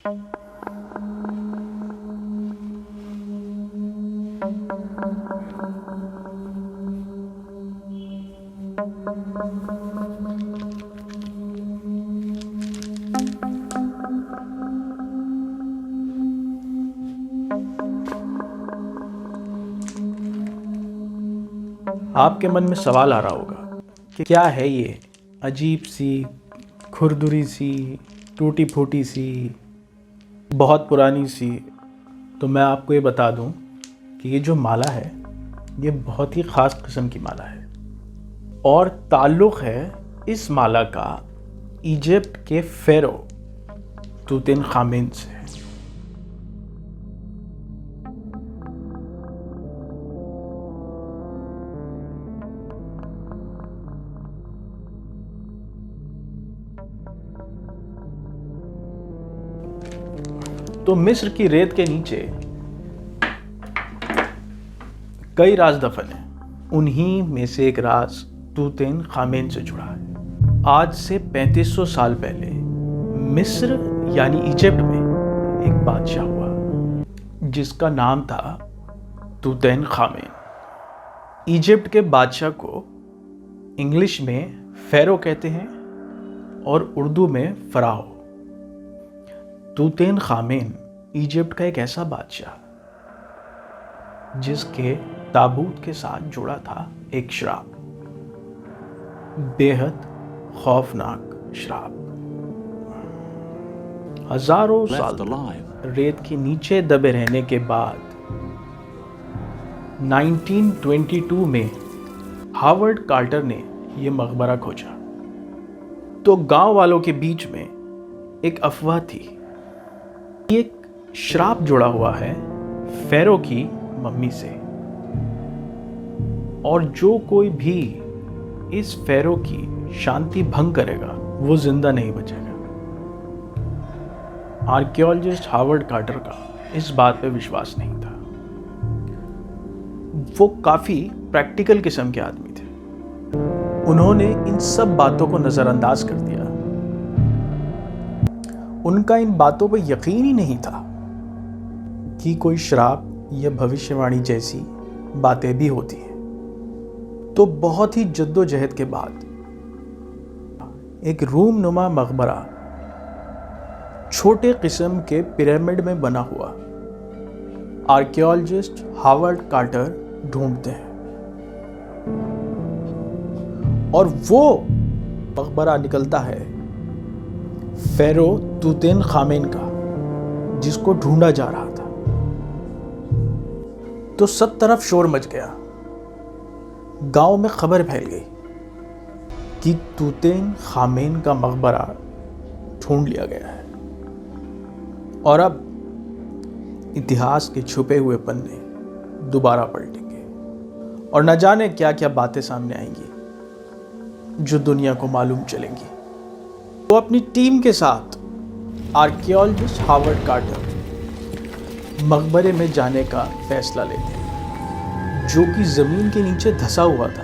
आपके मन में सवाल आ रहा होगा कि क्या है ये अजीब सी, खुरदुरी सी, टूटी फूटी सी, बहुत पुरानी सी। तो मैं आपको ये बता दूं कि ये जो माला है ये बहुत ही ख़ास किस्म की माला है और ताल्लुक़ है इस माला का इजिप्ट के फ़ेरो तूतनखामेन से। तो मिस्र की रेत के नीचे कई राज दफन हैं। उन्हीं में से एक राज तूतनखामेन से जुड़ा है। आज से 3500 साल पहले मिस्र यानी इजिप्ट में एक बादशाह हुआ जिसका नाम था तूतनखामेन। इजिप्ट के बादशाह को इंग्लिश में फ़ेरो कहते हैं और उर्दू में फ़राओ। तूतनखामेन इजिप्ट का एक ऐसा बादशाह जिसके ताबूत के साथ जुड़ा था एक श्राप, बेहद खौफनाक श्राप। हजारों साल रेत के नीचे दबे रहने के बाद 1922 में हावर्ड कार्टर ने यह मकबरा खोजा। तो गांव वालों के बीच में एक अफवाह थी, एक श्राप जुड़ा हुआ है फ़ेरो की मम्मी से और जो कोई भी इस फ़ेरो की शांति भंग करेगा वो जिंदा नहीं बचेगा। आर्कियोलॉजिस्ट हावर्ड कार्टर का इस बात पे विश्वास नहीं था। वो काफी प्रैक्टिकल किस्म के आदमी थे। उन्होंने इन सब बातों को नजरअंदाज कर दिया। उनका इन बातों पर यकीन ही नहीं था कि कोई श्राप या भविष्यवाणी जैसी बातें भी होती हैं। तो बहुत ही जद्दोजहद के बाद एक रूमनुमा मकबरा छोटे किस्म के पिरामिड में बना हुआ आर्कियोलॉजिस्ट हावर्ड कार्टर ढूंढते हैं और वो मकबरा निकलता है फ़ेरो तूतनखामेन का, जिसको ढूंढा जा रहा था। तो सब तरफ शोर मच गया। गांव में खबर फैल गई कि तूतनखामेन का मकबरा ढूंढ लिया गया है और अब इतिहास के छुपे हुए पन्ने दोबारा पलटेंगे और न जाने क्या क्या बातें सामने आएंगी जो दुनिया को मालूम चलेंगी। तो अपनी टीम के साथ आर्कियोलॉजिस्ट हावर्ड कार्टर मकबरे में जाने का फैसला लेते हैं, जो कि ज़मीन के नीचे धंसा हुआ था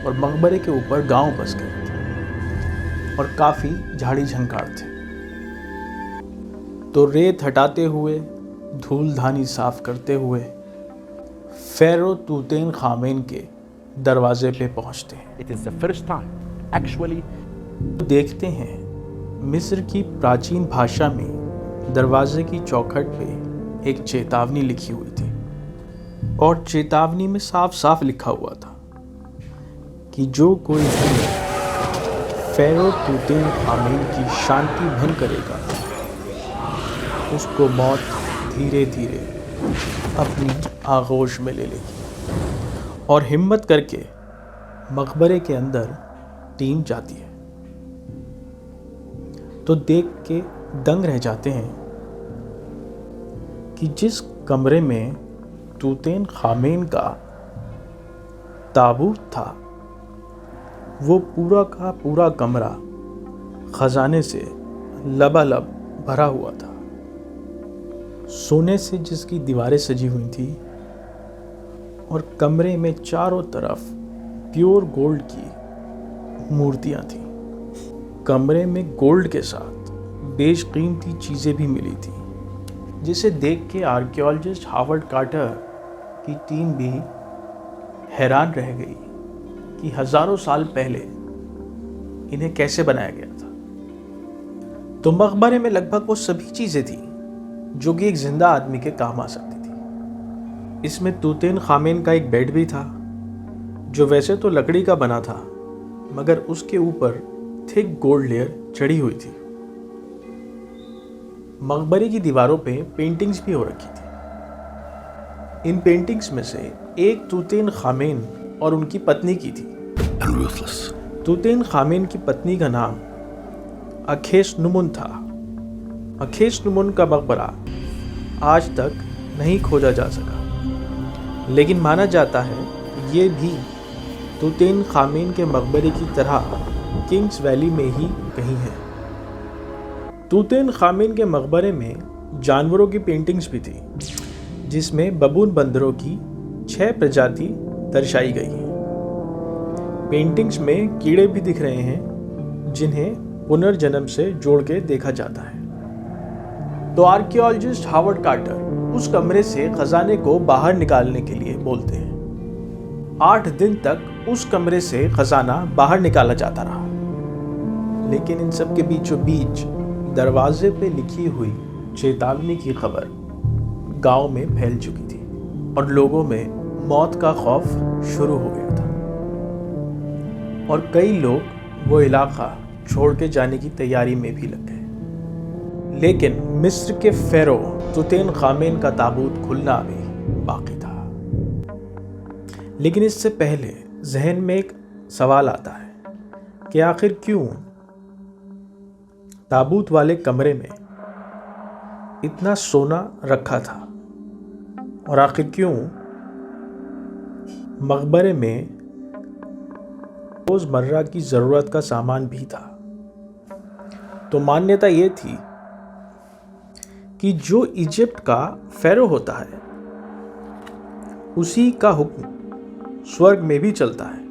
और मकबरे के ऊपर गांव बस गए थे और काफ़ी झाड़ी झंकार थे। तो रेत हटाते हुए, धूल धानी साफ करते हुए फ़ेरो तूतनखामेन के दरवाजे पे पहुंचते हैं। It is the first time actually देखते हैं मिस्र की प्राचीन भाषा में दरवाजे की चौखट पे एक चेतावनी लिखी हुई थी और चेतावनी में साफ साफ लिखा हुआ था कि जो कोई भी फ़ेरो तूतनखामेन की शांति भंग करेगा उसको मौत धीरे धीरे अपनी आगोश में ले लेगी। और हिम्मत करके मकबरे के अंदर टीम जाती है तो देख के दंग रह जाते हैं कि जिस कमरे में तूतनखामेन का ताबूत था वो पूरा का पूरा कमरा खजाने से लबालब भरा हुआ था। सोने से जिसकी दीवारें सजी हुई थी और कमरे में चारों तरफ प्योर गोल्ड की मूर्तियां थीं। कमरे में गोल्ड के साथ बेशकीमती चीज़ें भी मिली थी, जिसे देख के आर्कियोलॉजिस्ट हावर्ड कार्टर की टीम भी हैरान रह गई कि हज़ारों साल पहले इन्हें कैसे बनाया गया था। तो मकबरे में लगभग वो सभी चीज़ें थी जो कि एक जिंदा आदमी के काम आ सकती थी। इसमें तूतेन खामेन का एक बेड भी था, जो वैसे तो लकड़ी का बना था, मगर उसके ऊपर थिक गोल्ड लेयर चढ़ी हुई थी। मकबरे की दीवारों पे पेंटिंग्स भी हो रखी थी। इन पेंटिंग्स में से एक तूतेन खामेन और उनकी पत्नी की थी। तूतेन खामेन की पत्नी का नाम अखेसनुमुन था। अखेसनुमुन का मकबरा आज तक नहीं खोजा जा सका, लेकिन माना जाता है कि ये भी तूतेन खामेन के मकबरे की तरह किंग्स वैली में ही कहीं है। तूतेन खामेन के मकबरे में जानवरों की पेंटिंग्स भी थी, जिसमें बबून बंदरों की 6 प्रजाति दर्शाई गई हैं। पेंटिंग्स में कीड़े भी दिख रहे हैं, जिन्हें पुनर्जन्म से जोड़ के देखा जाता है। तो आर्कियोलॉजिस्ट हावर्ड कार्टर उस कमरे से खजाने को बाहर निकालने के लिए बोलते हैं। 8 दिन तक उस कमरे से खजाना बाहर निकाला जाता रहा, लेकिन इन सब के बीचों बीच दरवाजे पे लिखी हुई चेतावनी की खबर गांव में फैल चुकी थी और लोगों में मौत का खौफ शुरू हो गया था, और कई लोग वो इलाका छोड़ के जाने की तैयारी में भी लग गए। लेकिन मिस्र के फेरो तूतेन खामेन का ताबूत खुलना भी बाकी था। लेकिन इससे पहले जहन में एक सवाल आता है कि आखिर क्यों ताबूत वाले कमरे में इतना सोना रखा था, और आखिर क्यों मकबरे में रोजमर्रा की जरूरत का सामान भी था। तो मान्यता ये थी कि जो इजिप्ट का फेरो होता है, उसी का हुक्म स्वर्ग में भी चलता है।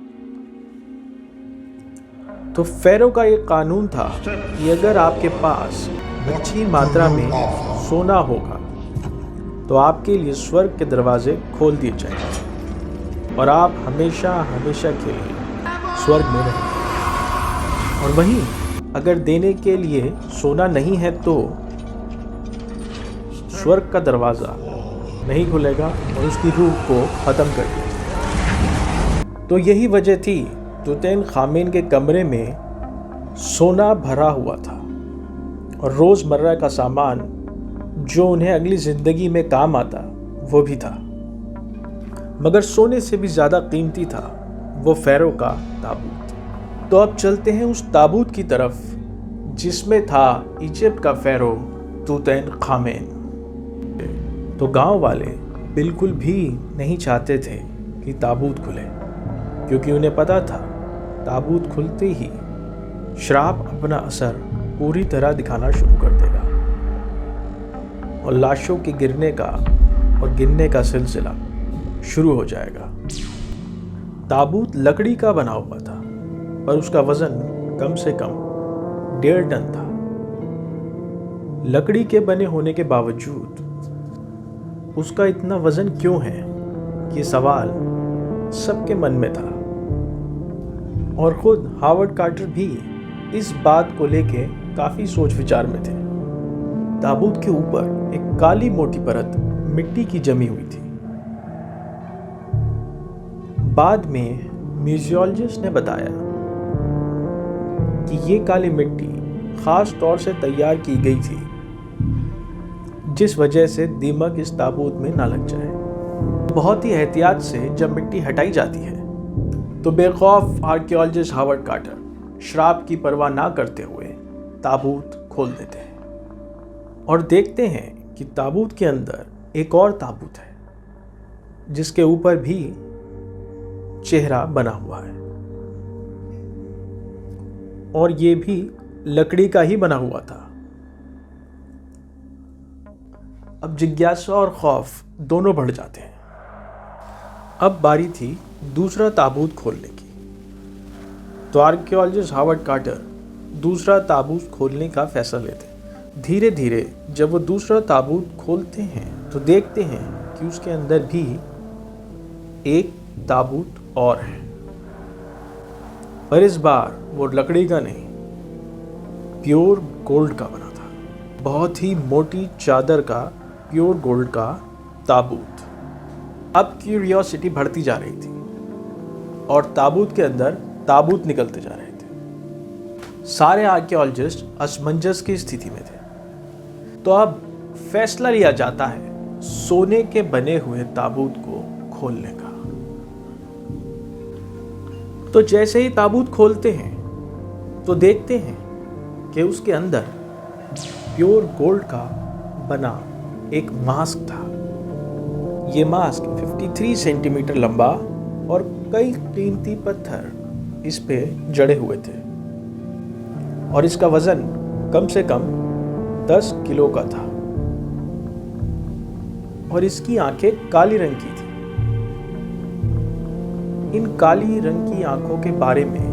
तो फेरो का एक कानून था कि अगर आपके पास अच्छी मात्रा में सोना होगा तो आपके लिए स्वर्ग के दरवाजे खोल दिए जाएंगे और आप हमेशा हमेशा के लिए स्वर्ग में रहेंगे। और वहीं अगर देने के लिए सोना नहीं है तो स्वर्ग का दरवाज़ा नहीं खुलेगा और उसकी रूह को ख़त्म कर दिया जाएगा। तो यही वजह थी तूतेन खामेन के कमरे में सोना भरा हुआ था, और रोज़मर्रा का सामान जो उन्हें अगली ज़िंदगी में काम आता वो भी था। मगर सोने से भी ज़्यादा कीमती था वो फेरो का ताबूत। तो अब चलते हैं उस ताबूत की तरफ जिसमें था इजिप्ट का फेरो तूतेन खामेन। तो गांव वाले बिल्कुल भी नहीं चाहते थे कि ताबूत खुले, क्योंकि उन्हें पता था ताबूत खुलते ही श्राप अपना असर पूरी तरह दिखाना शुरू कर देगा और लाशों के गिरने का और गिनने का सिलसिला शुरू हो जाएगा। ताबूत लकड़ी का बना हुआ था, पर उसका वजन कम से कम 1.5 टन था। लकड़ी के बने होने के बावजूद उसका इतना वजन क्यों है, ये सवाल सबके मन में था, और खुद हावर्ड कार्टर भी इस बात को लेके काफ़ी सोच विचार में थे। ताबूत के ऊपर एक काली मोटी परत मिट्टी की जमी हुई थी। बाद में म्यूजियोलॉजिस्ट ने बताया कि ये काली मिट्टी खास तौर से तैयार की गई थी, जिस वजह से दीमक इस ताबूत में ना लग जाए। बहुत ही एहतियात से जब मिट्टी हटाई जाती है तो बेखौफ आर्कियोलॉजिस्ट हावर्ड कार्टर श्राप की परवाह ना करते हुए ताबूत खोल देते हैं और देखते हैं कि ताबूत के अंदर एक और ताबूत है, जिसके ऊपर भी चेहरा बना हुआ है, और ये भी लकड़ी का ही बना हुआ था। अब जिज्ञासा और खौफ दोनों बढ़ जाते हैं। अब बारी थी दूसरा ताबूत खोलने की। तो आर्कियोलॉजिस्ट हावर्ड कार्टर दूसरा ताबूत खोलने का फैसला लेते हैं धीरे धीरे जब वो दूसरा ताबूत खोलते हैं तो देखते हैं कि उसके अंदर भी एक ताबूत और है, पर इस बार वो लकड़ी का नहीं, प्योर गोल्ड का बना था। बहुत ही मोटी चादर का प्योर गोल्ड का ताबूत। अब क्यूरियोसिटी बढ़ती जा रही थी और ताबूत के अंदर ताबूत निकलते जा रहे थे। सारे आर्कियोलॉजिस्ट असमंजस की स्थिति में थे। तो अब फैसला लिया जाता है सोने के बने हुए ताबूत को खोलने का। तो जैसे ही ताबूत खोलते हैं तो देखते हैं कि उसके अंदर प्योर गोल्ड का बना एक मास्क था। ये मास्क 53 सेंटीमीटर लंबा और कई कीमती पत्थर इस पे जड़े हुए थे और इसका वजन कम से कम 10 किलो का था और इसकी आंखें काली रंग की थी। इन काली रंग की आंखों के बारे में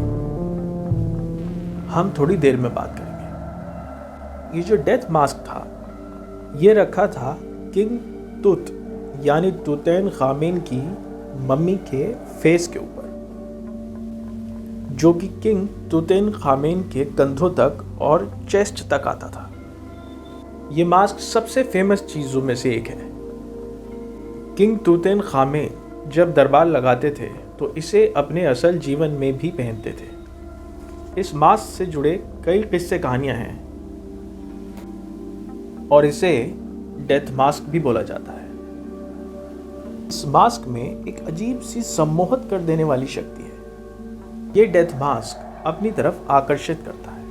हम थोड़ी देर में बात करेंगे। ये जो डेथ मास्क था ये रखा था किंग तुत यानी तुतैनखामेन की मम्मी के फेस के ऊपर, जो कि किंग तुतैनखामेन के कंधों तक और चेस्ट तक आता था। ये मास्क सबसे फेमस चीज़ों में से एक है। किंग तुतैनखामेन जब दरबार लगाते थे तो इसे अपने असल जीवन में भी पहनते थे। इस मास्क से जुड़े कई किस्से कहानियां हैं और इसे डेथ मास्क भी बोला जाता है। इस मास्क में एक अजीब सी सम्मोहित कर देने वाली शक्ति है। ये डेथ मास्क अपनी तरफ आकर्षित करता है।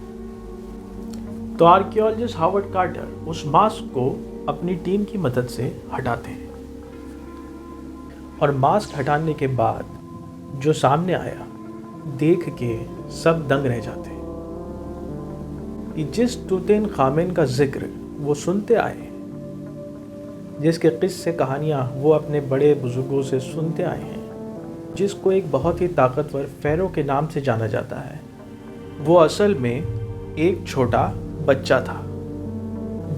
तो आर्कियोलॉजिस्ट हावर्ड कार्टर उस मास्क को अपनी टीम की मदद से हटाते हैं और मास्क हटाने के बाद जो सामने आया देख के सब दंग रह जाते हैं कि जिस तुतैनखामेन का जिक्र वो सुनते आए, जिसके किस्से कहानियाँ वो अपने बड़े बुजुर्गों से सुनते आए हैं, जिसको एक बहुत ही ताकतवर फ़ेरो के नाम से जाना जाता है, वो असल में एक छोटा बच्चा था।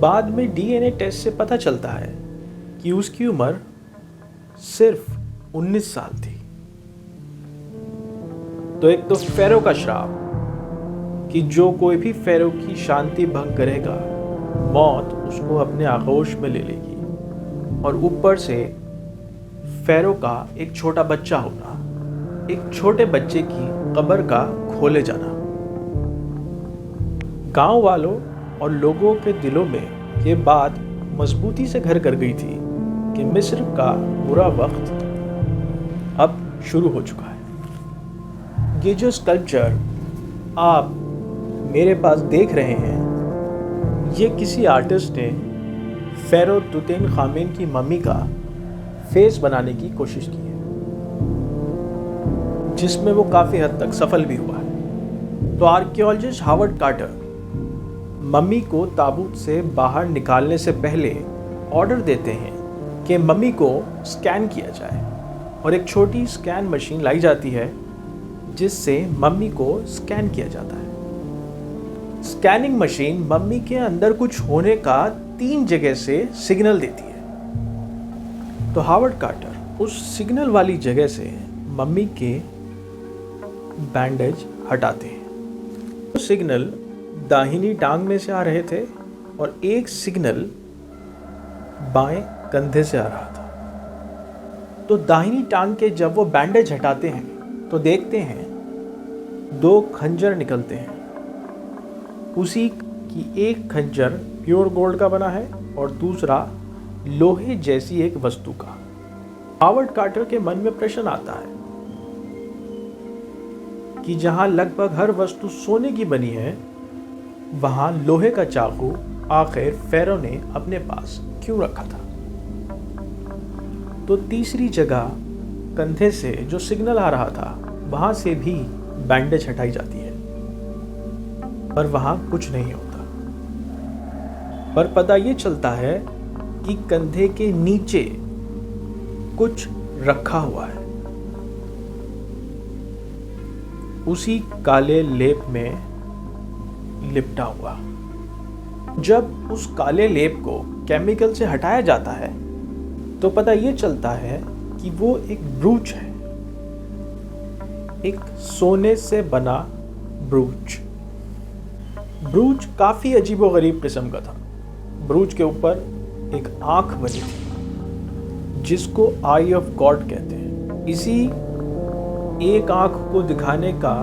बाद में डीएनए टेस्ट से पता चलता है कि उसकी उम्र सिर्फ 19 साल थी। तो एक तो फ़ेरो का श्राप कि जो कोई भी फ़ेरो की शांति भंग करेगा मौत उसको अपने आगोश में ले लेगी, और ऊपर से फ़ेरो का एक छोटा बच्चा होना, एक छोटे बच्चे की कब्र का खोले जाना। गांव वालों और लोगों के दिलों में ये बात मजबूती से घर कर गई थी कि मिस्र का बुरा वक्त अब शुरू हो चुका है। ये जो स्कल्पचर आप मेरे पास देख रहे हैं, ये किसी आर्टिस्ट ने फ़ेरो तुतैनखामेन की मम्मी का फेस बनाने की कोशिश की है, जिसमें वो काफ़ी हद तक सफल भी हुआ है। तो आर्कियोलॉजिस्ट हावर्ड कार्टर मम्मी को ताबूत से बाहर निकालने से पहले ऑर्डर देते हैं कि मम्मी को स्कैन किया जाए, और एक छोटी स्कैन मशीन लाई जाती है जिससे मम्मी को स्कैन किया जाता है। स्कैनिंग मशीन मम्मी के अंदर कुछ होने का 3 जगह से सिग्नल देती है। तो हावर्ड कार्टर उस सिग्नल वाली जगह से मम्मी के बैंडेज हटाते हैं। तो सिग्नल दाहिनी टांग में से आ रहे थे और एक सिग्नल बाएं कंधे से आ रहा था। तो दाहिनी टांग के जब वो बैंडेज हटाते हैं तो देखते हैं 2 खंजर निकलते हैं। उसी की एक खंजर प्योर गोल्ड का बना है और दूसरा लोहे जैसी एक वस्तु का। हावर्ड कार्टर के मन में प्रश्न आता है कि जहां लगभग हर वस्तु सोने की बनी है, वहां लोहे का चाकू आखिर फ़ेरो ने अपने पास क्यों रखा था। तो तीसरी जगह कंधे से जो सिग्नल आ रहा था वहां से भी बैंडेज हटाई जाती है, पर वहां कुछ नहीं होता। पर पता ये चलता है कि कंधे के नीचे कुछ रखा हुआ है, उसी काले लेप में लिपटा हुआ। जब उस काले लेप को केमिकल से हटाया जाता है तो पता ये चलता है कि वो एक ब्रूच है, एक सोने से बना ब्रूच। ब्रूच काफी अजीबोगरीब किस्म का था। ब्रूच के ऊपर एक आंख बनी थी जिसको आई ऑफ गॉड कहते हैं। इसी एक आंख को दिखाने का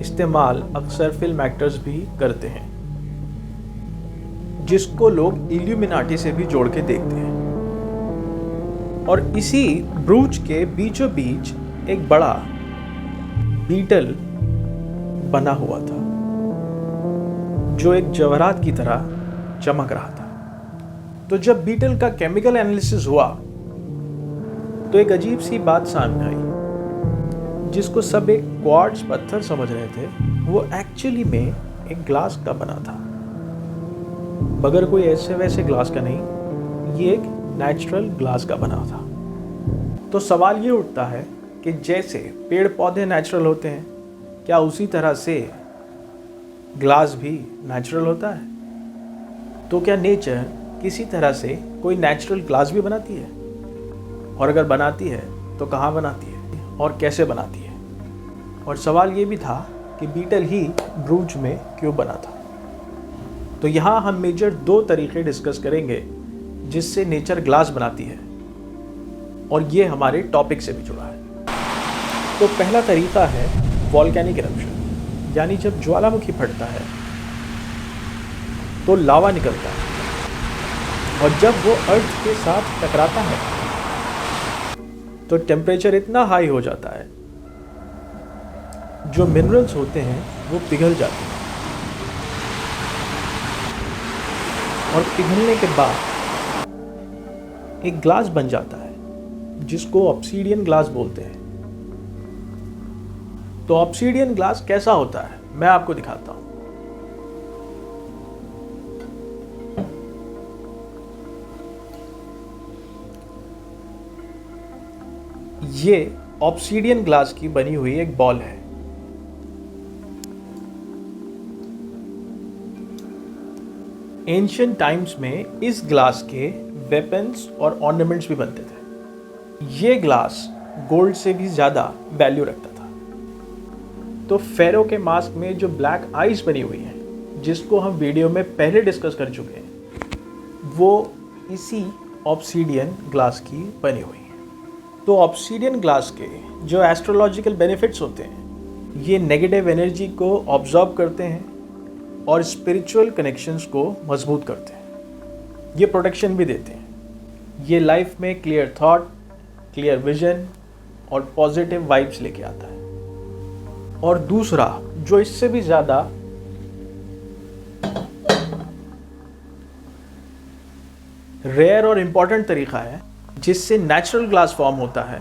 इस्तेमाल अक्सर फिल्म एक्टर्स भी करते हैं, जिसको लोग इल्यूमिनाटी से भी जोड़ के देखते हैं। और इसी ब्रूच के बीचों बीच एक बड़ा बीटल बना हुआ था जो एक जवाहरात की तरह चमक रहा था। तो जब बीटल का केमिकल एनालिसिस हुआ तो एक अजीब सी बात सामने आई, जिसको सब एक क्वार्ट्ज पत्थर समझ रहे थे, वो एक्चुअली में एक ग्लास का बना था, मगर कोई ऐसे वैसे ग्लास का नहीं, ये एक नेचुरल ग्लास का बना था। तो सवाल ये उठता है कि जैसे पेड़ पौधे नेचुरल होते हैं, क्या उसी तरह से ग्लास भी नेचुरल होता है? तो क्या नेचर किसी तरह से कोई नेचुरल ग्लास भी बनाती है? और अगर बनाती है तो कहाँ बनाती है और कैसे बनाती है? और सवाल ये भी था कि बीटल ही ब्रूच में क्यों बना था। तो यहाँ हम मेजर 2 तरीके डिस्कस करेंगे जिससे नेचर ग्लास बनाती है, और ये हमारे टॉपिक से भी जुड़ा है। तो पहला तरीका है वॉल्केनिक इरप्शन, यानी जब ज्वालामुखी फटता है तो लावा निकलता है, और जब वो अर्थ के साथ टकराता है तो टेम्परेचर इतना हाई हो जाता है, जो मिनरल्स होते हैं वो पिघल जाते हैं, और पिघलने के बाद एक ग्लास बन जाता है जिसको ऑब्सीडियन ग्लास बोलते हैं। तो ऑब्सीडियन ग्लास कैसा होता है मैं आपको दिखाता हूं। ये ऑब्सीडियन ग्लास की बनी हुई एक बॉल है। एंशिएंट टाइम्स में इस ग्लास के वेपन्स और ऑर्नामेंट्स भी बनते थे। ये ग्लास गोल्ड से भी ज़्यादा वैल्यू रखता था। तो फेरो के मास्क में जो ब्लैक आइज बनी हुई है, जिसको हम वीडियो में पहले डिस्कस कर चुके हैं, वो इसी ऑब्सीडियन ग्लास की बनी हुई है। तो ऑब्सीडियन ग्लास के जो एस्ट्रोलॉजिकल बेनिफिट्स होते हैं, ये नेगेटिव एनर्जी को ऑब्जॉर्ब करते हैं और स्पिरिचुअल कनेक्शंस को मजबूत करते हैं। ये प्रोटेक्शन भी देते हैं। ये लाइफ में क्लियर थॉट, क्लियर विजन और पॉजिटिव वाइब्स लेके आता है। और दूसरा जो इससे भी ज़्यादा रेयर और इम्पॉर्टेंट तरीका है जिससे नेचुरल ग्लास फॉर्म होता है,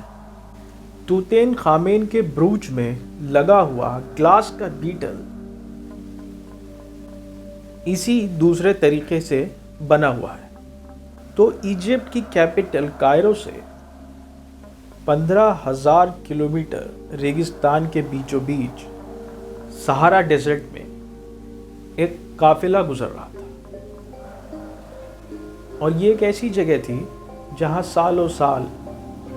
तूतेनखामेन के ब्रूच में लगा हुआ ग्लास का बीटल इसी दूसरे तरीके से बना हुआ है। तो इजिप्ट की कैपिटल कायरो से 15,000 किलोमीटर रेगिस्तान के बीचों बीच सहारा डेजर्ट में एक काफिला गुजर रहा था, और ये एक ऐसी जगह थी जहां सालों साल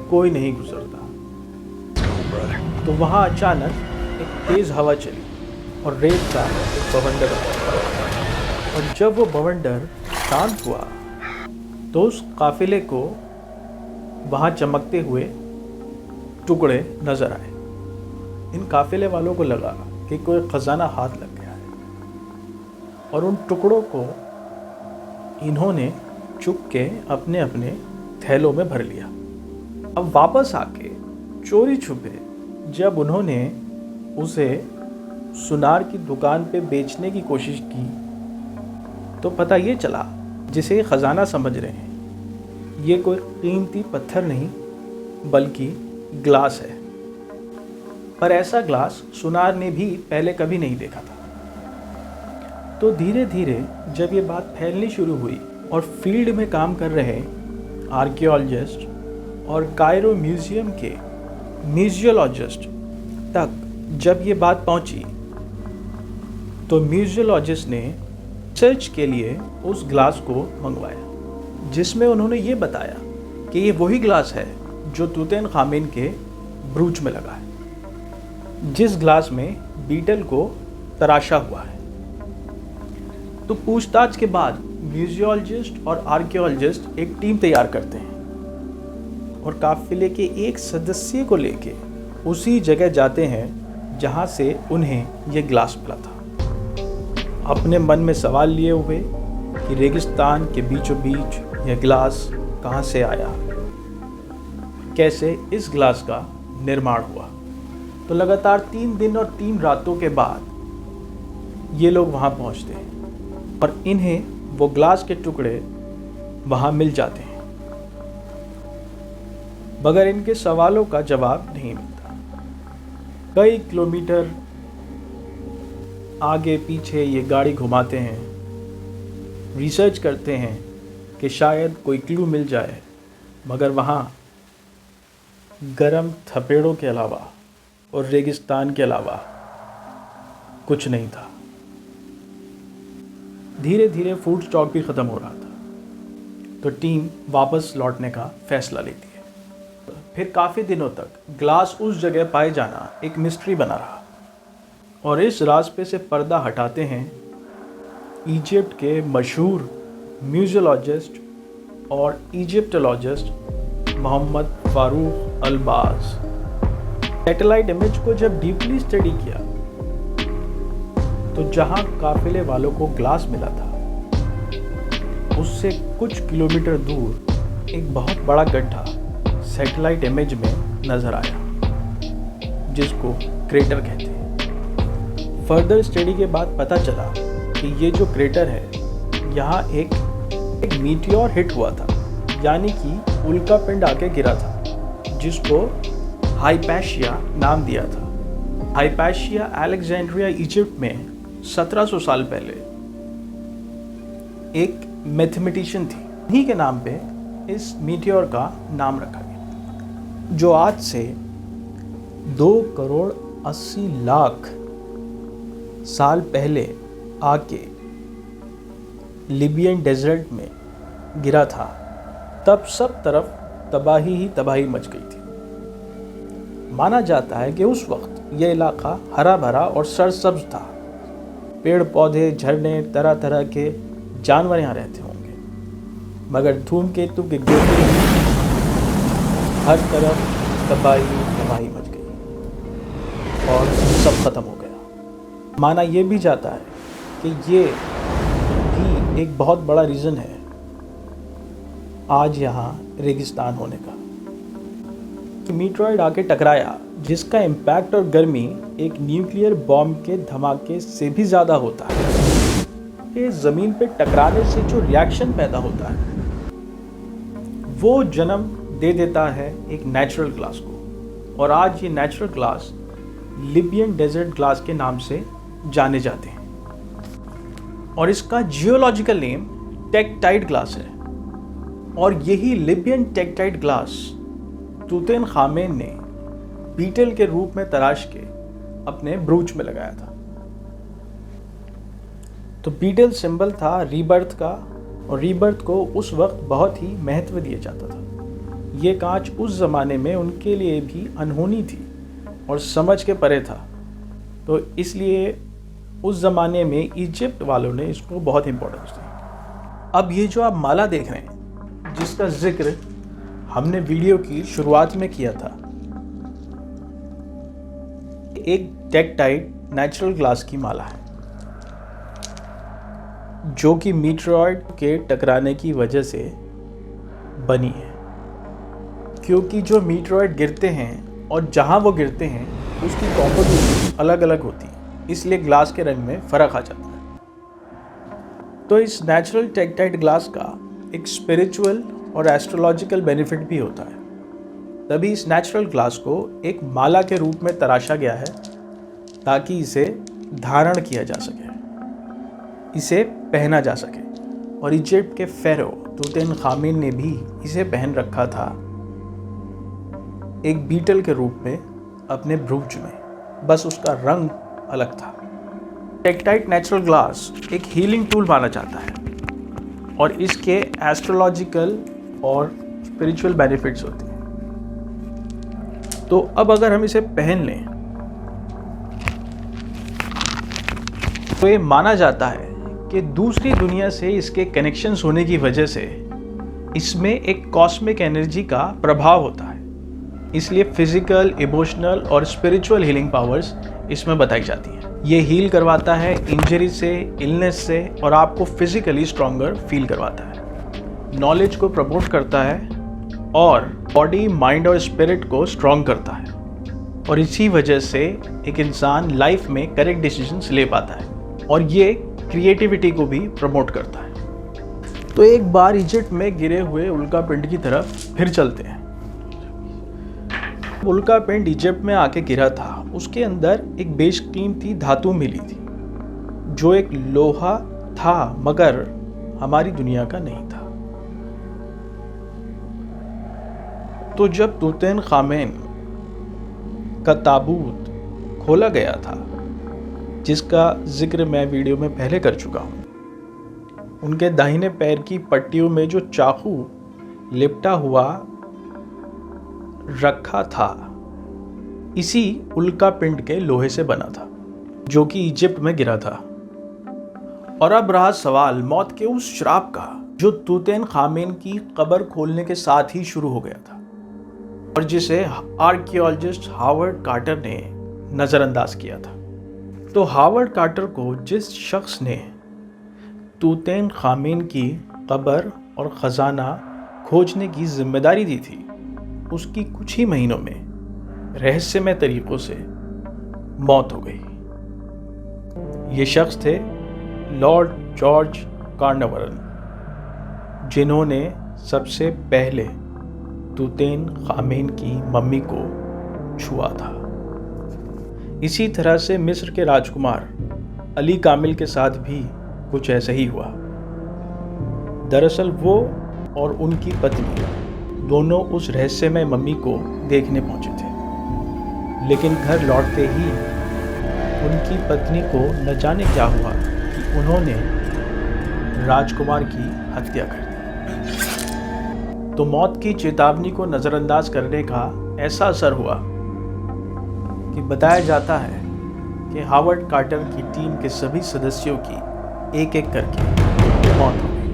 कोई नहीं गुजरता। तो वहां अचानक एक तेज हवा चली और रेत का एक बवंडर आया, और जब वो बवंडर शांत हुआ तो उस काफिले को वहां चमकते हुए टुकड़े नजर आए। इन काफिले वालों को लगा कि कोई खजाना हाथ लग गया है, और उन टुकड़ों को इन्होंने चुप के अपने अपने थैलों में भर लिया। अब वापस आके चोरी छुपे जब उन्होंने उसे सुनार की दुकान पे बेचने की कोशिश की, तो पता ये चला जिसे खजाना समझ रहे हैं, ये कोई कीमती पत्थर नहीं बल्कि ग्लास है। पर ऐसा ग्लास सुनार ने भी पहले कभी नहीं देखा था। तो धीरे धीरे जब ये बात फैलनी शुरू हुई और फील्ड में काम कर रहे आर्कियोलॉजिस्ट और कायरो म्यूजियम के म्यूजियोलॉजिस्ट तक जब ये बात पहुंची, तो म्यूजियोलॉजिस्ट ने रिसर्च के लिए उस ग्लास को मंगवाया, जिसमें उन्होंने ये बताया कि ये वही ग्लास है जो तूतनखामेन के ब्रूच में लगा है, जिस ग्लास में बीटल को तराशा हुआ है। तो पूछताछ के बाद म्यूजियोलॉजिस्ट और आर्कियोलॉजिस्ट एक टीम तैयार करते हैं और काफिले के एक सदस्य को लेके उसी जगह जाते हैं जहां से उन्हें यह ग्लास मिला था। अपने मन में सवाल लिए हुए कि रेगिस्तान के बीचों बीच यह ग्लास कहां से आया, कैसे इस ग्लास का निर्माण हुआ। तो लगातार 3 दिन और 3 रातों के बाद ये लोग वहां पहुंचते हैं और इन्हें वो ग्लास के टुकड़े वहां मिल जाते हैं, मगर इनके सवालों का जवाब नहीं मिलता। कई किलोमीटर आगे पीछे ये गाड़ी घुमाते हैं, रिसर्च करते हैं कि शायद कोई क्लू मिल जाए, मगर वहाँ गरम थपेड़ों के अलावा और रेगिस्तान के अलावा कुछ नहीं था। धीरे धीरे फूड स्टॉक भी ख़त्म हो रहा था, तो टीम वापस लौटने का फैसला लेती है। फिर काफ़ी दिनों तक ग्लास उस जगह पाए जाना एक मिस्ट्री बना रहा और इस राज पे से पर्दा हटाते हैं इजिप्ट के मशहूर म्यूजियोलॉजिस्ट और Egyptologist Mohamed Farouk al Baz. Satellite image को जब डीपली स्टडी किया तो जहां काफिले वालों को ग्लास मिला था, उससे कुछ किलोमीटर दूर एक बहुत बड़ा गड्ढा सैटेलाइट इमेज में नजर आया, जिसको क्रेटर कहते हैं। फर्दर स्टडी के बाद पता चला कि ये जो क्रेटर है, यहाँ एक मीटियोर हिट हुआ था, यानी कि उल्का पिंड आके गिरा था, जिसको हाइपैशिया नाम दिया था। हाइपैशिया अलेक्जेंड्रिया इजिप्ट में 1700 साल पहले एक मैथमेटिशियन थी। इन्हीं के नाम पे इस मीटियोर का नाम रखा गया, जो आज से 2,80,00,000 साल पहले आके लिबियन डेजर्ट में गिरा था। तब सब तरफ तबाही ही तबाही मच गई थी। माना जाता है कि उस वक्त यह इलाका हरा भरा और सरसब्ज था। पेड़ पौधे, झरने, तरह तरह के जानवर यहाँ रहते होंगे, मगर धूमकेतु के गिरते ही हर तरफ तबाही मच गई और सब खत्म हो गया। माना यह भी जाता है कि ये भी एक बहुत बड़ा रीज़न है आज यहाँ रेगिस्तान होने का। मीटरॉइड आके टकराया, जिसका इम्पैक्ट और गर्मी एक न्यूक्लियर बॉम्ब के धमाके से भी ज़्यादा होता है। ये ज़मीन पे टकराने से जो रिएक्शन पैदा होता है, वो जन्म दे देता है एक नेचुरल ग्लास को, और आज ये natural glass Libyan desert glass के नाम से जाने जाते हैं। और इसका जियोलॉजिकल नेम टेक्टाइट ग्लास है, और यही लिबियन टेक्टाइट ग्लास तूतनखामेन ने बीटल के रूप में तराश के अपने ब्रूच में लगाया था। तो बीटल सिंबल था रीबर्थ का, और रीबर्थ को उस वक्त बहुत ही महत्व दिया जाता था। ये कांच उस ज़माने में उनके लिए भी अनहोनी थी और समझ के परे था, तो इसलिए उस ज़माने में इजिप्ट वालों ने इसको बहुत इम्पोर्टेंस दी। अब ये जो आप माला देख रहे हैं, जिसका जिक्र हमने वीडियो की शुरुआत में किया था, एक टेक्टाइट नेचुरल ग्लास की माला है, जो कि मीटरॉइड के टकराने की वजह से बनी है। क्योंकि जो मीटरॉइड गिरते हैं और जहां वो गिरते हैं उसकी कॉम्पोजिशन अलग अलग होती है, इसलिए ग्लास के रंग में फ़र्क आ जाता है। तो इस नेचुरल टेक्टाइट ग्लास का एक स्पिरिचुअल और एस्ट्रोलॉजिकल बेनिफिट भी होता है। तभी इस नेचुरल ग्लास को एक माला के रूप में तराशा गया है, ताकि इसे धारण किया जा सके, इसे पहना जा सके। और इजिप्ट के फेरो तूतनखामेन ने भी इसे पहन रखा था, एक बीटल के रूप में अपने ब्रूच में, बस उसका रंग अलग था। टेक्टाइट नेचुरल ग्लास एक हीलिंग टूल माना जाता है और इसके एस्ट्रोलॉजिकल और स्पिरिचुअल बेनिफिट्स होते हैं। तो अब अगर हम इसे पहन लें तो ये माना जाता है कि दूसरी दुनिया से इसके कनेक्शंस होने की वजह से इसमें एक कॉस्मिक एनर्जी का प्रभाव होता है, इसलिए फिजिकल, इमोशनल और स्पिरिचुअल हीलिंग पावर्स इसमें बताई जाती हैं। ये हील करवाता है इंजरी से, इलनेस से और आपको फिजिकली स्ट्रॉन्गर फील करवाता है, नॉलेज को प्रमोट करता है और बॉडी, माइंड और स्पिरिट को स्ट्रॉन्ग करता है और इसी वजह से एक इंसान लाइफ में करेक्ट डिसीजंस ले पाता है और ये क्रिएटिविटी को भी प्रमोट करता है। तो एक बार इजिप्ट में गिरे हुए उल्का पिंड की तरफ फिर चलते हैं। उल्का पिंड इजिप्ट में आके गिरा था, उसके अंदर एक बेशकीमती धातु मिली थी जो एक लोहा था मगर हमारी दुनिया का नहीं था। तो जब तूतनखामेन का ताबूत खोला गया था, जिसका जिक्र मैं वीडियो में पहले कर चुका हूँ, उनके दाहिने पैर की पट्टियों में जो चाकू लिपटा हुआ रखा था, इसी उल्का पिंड के लोहे से बना था जो कि इजिप्ट में गिरा था। और अब रहा सवाल मौत के उस श्राप का जो तूतनखामेन की कब्र खोलने के साथ ही शुरू हो गया था और जिसे आर्कियोलॉजिस्ट हावर्ड कार्टर ने नज़रअंदाज किया था। तो हावर्ड कार्टर को जिस शख्स ने तूतनखामेन की कब्र और ख़जाना खोजने की जिम्मेदारी दी थी, उसकी कुछ ही महीनों में रहस्यमय तरीक़ों से मौत हो गई। ये शख्स थे लॉर्ड जॉर्ज कार्नवारन, जिन्होंने सबसे पहले तूतनखामेन की मम्मी को छुआ था। इसी तरह से मिस्र के राजकुमार अली कामिल के साथ भी कुछ ऐसा ही हुआ। दरअसल वो और उनकी पत्नी दोनों उस रहस्यमय मम्मी को देखने पहुंचे थे, लेकिन घर लौटते ही उनकी पत्नी को न जाने क्या हुआ कि उन्होंने राजकुमार की हत्या कर दी। तो मौत की चेतावनी को नज़रअंदाज करने का ऐसा असर हुआ कि बताया जाता है कि हावर्ड कार्टर की टीम के सभी सदस्यों की एक एक करके मौत हो गई।